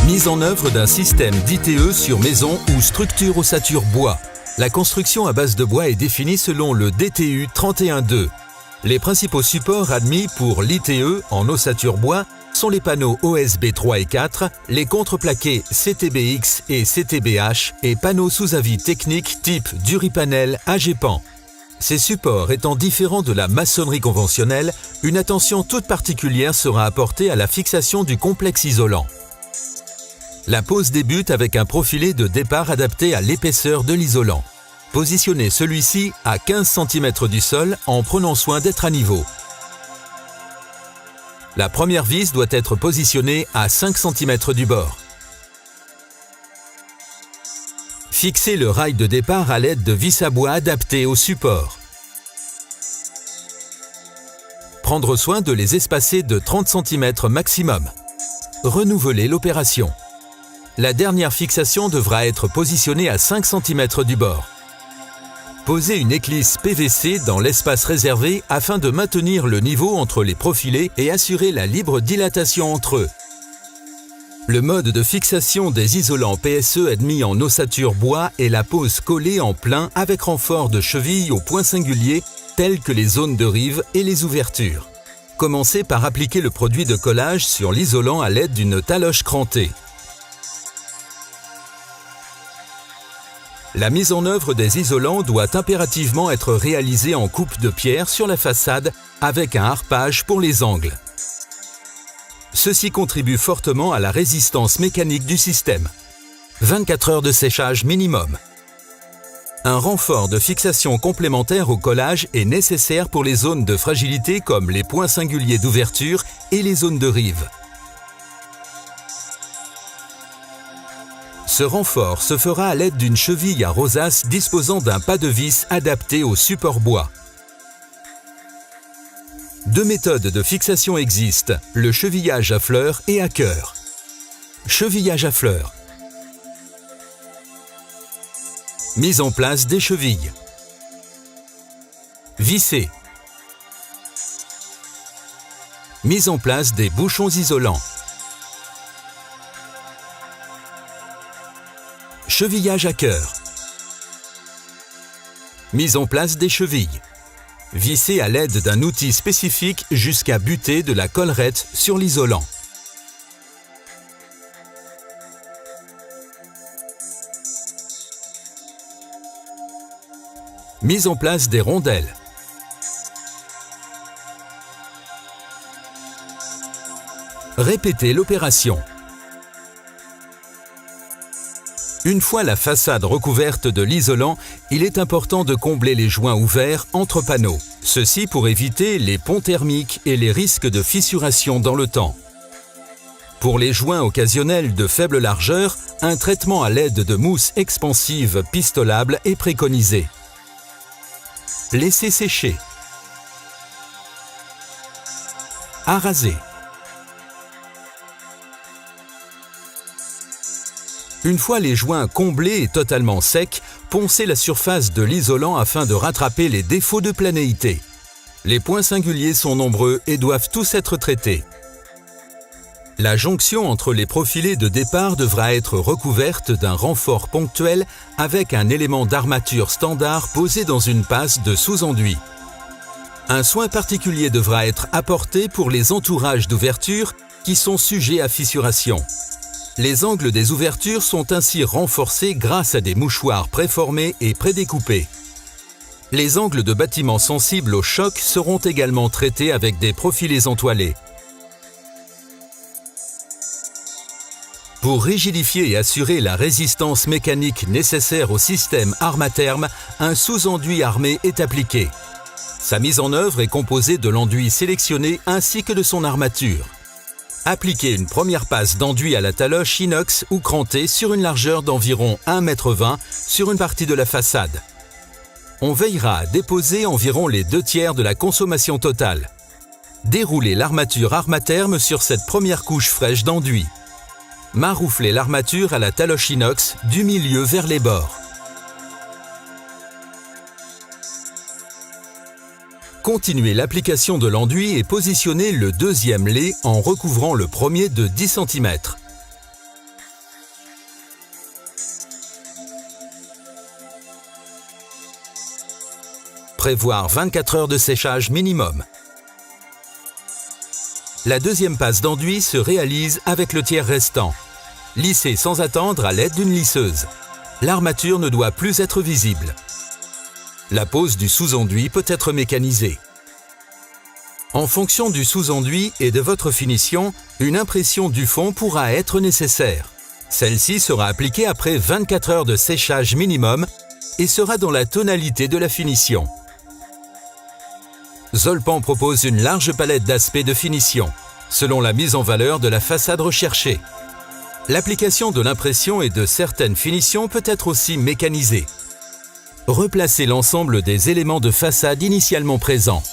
Mise en œuvre d'un système d'ITE sur maison ou structure ossature bois. La construction à base de bois est définie selon le DTU 31.2. Les principaux supports admis pour l'ITE en ossature bois sont les panneaux OSB 3 et 4, les contreplaqués CTBX et CTBH et panneaux sous avis technique type Duripanel AGEPAN. Ces supports étant différents de la maçonnerie conventionnelle, une attention toute particulière sera apportée à la fixation du complexe isolant. La pose débute avec un profilé de départ adapté à l'épaisseur de l'isolant. Positionnez celui-ci à 15 cm du sol en prenant soin d'être à niveau. La première vis doit être positionnée à 5 cm du bord. Fixez le rail de départ à l'aide de vis à bois adaptées au support. Prendre soin de les espacer de 30 cm maximum. Renouvelez l'opération. La dernière fixation devra être positionnée à 5 cm du bord. Posez une éclisse PVC dans l'espace réservé afin de maintenir le niveau entre les profilés et assurer la libre dilatation entre eux. Le mode de fixation des isolants PSE admis en ossature bois est la pose collée en plein avec renfort de cheville au point singulier tels que les zones de rive et les ouvertures. Commencez par appliquer le produit de collage sur l'isolant à l'aide d'une taloche crantée. La mise en œuvre des isolants doit impérativement être réalisée en coupe de pierre sur la façade avec un harpage pour les angles. Ceci contribue fortement à la résistance mécanique du système. 24 heures de séchage minimum. Un renfort de fixation complémentaire au collage est nécessaire pour les zones de fragilité comme les points singuliers d'ouverture et les zones de rive. Ce renfort se fera à l'aide d'une cheville à rosace disposant d'un pas de vis adapté au support bois. Deux méthodes de fixation existent, le chevillage à fleurs et à cœur. Chevillage à fleurs. Mise en place des chevilles. Visser. Mise en place des bouchons isolants. Chevillage à cœur. Mise en place des chevilles. Visser à l'aide d'un outil spécifique jusqu'à buter de la collerette sur l'isolant. Mise en place des rondelles. Répétez l'opération. Une fois la façade recouverte de l'isolant, il est important de combler les joints ouverts entre panneaux. Ceci pour éviter les ponts thermiques et les risques de fissuration dans le temps. Pour les joints occasionnels de faible largeur, un traitement à l'aide de mousse expansive pistolable est préconisé. Laissez sécher. Araser. Une fois les joints comblés et totalement secs, poncez la surface de l'isolant afin de rattraper les défauts de planéité. Les points singuliers sont nombreux et doivent tous être traités. La jonction entre les profilés de départ devra être recouverte d'un renfort ponctuel avec un élément d'armature standard posé dans une passe de sous-enduit. Un soin particulier devra être apporté pour les entourages d'ouverture qui sont sujets à fissuration. Les angles des ouvertures sont ainsi renforcés grâce à des mouchoirs préformés et prédécoupés. Les angles de bâtiments sensibles au choc seront également traités avec des profilés entoilés. Pour rigidifier et assurer la résistance mécanique nécessaire au système arme-à-terme, un sous-enduit armé est appliqué. Sa mise en œuvre est composée de l'enduit sélectionné ainsi que de son armature. Appliquez une première passe d'enduit à la taloche inox ou crantée sur une largeur d'environ 1,20 m sur une partie de la façade. On veillera à déposer environ les 2/3 de la consommation totale. Déroulez l'armature arme-à-terme sur cette première couche fraîche d'enduit. Marouflez l'armature à la taloche inox du milieu vers les bords. Continuez l'application de l'enduit et positionnez le deuxième lait en recouvrant le premier de 10 cm. Prévoir 24 heures de séchage minimum. La deuxième passe d'enduit se réalise avec le tiers restant. Lissez sans attendre à l'aide d'une lisseuse. L'armature ne doit plus être visible. La pose du sous-enduit peut être mécanisée. En fonction du sous-enduit et de votre finition, une impression du fond pourra être nécessaire. Celle-ci sera appliquée après 24 heures de séchage minimum et sera dans la tonalité de la finition. Zolpan propose une large palette d'aspects de finition, selon la mise en valeur de la façade recherchée. L'application de l'impression et de certaines finitions peut être aussi mécanisée. Replacez l'ensemble des éléments de façade initialement présents.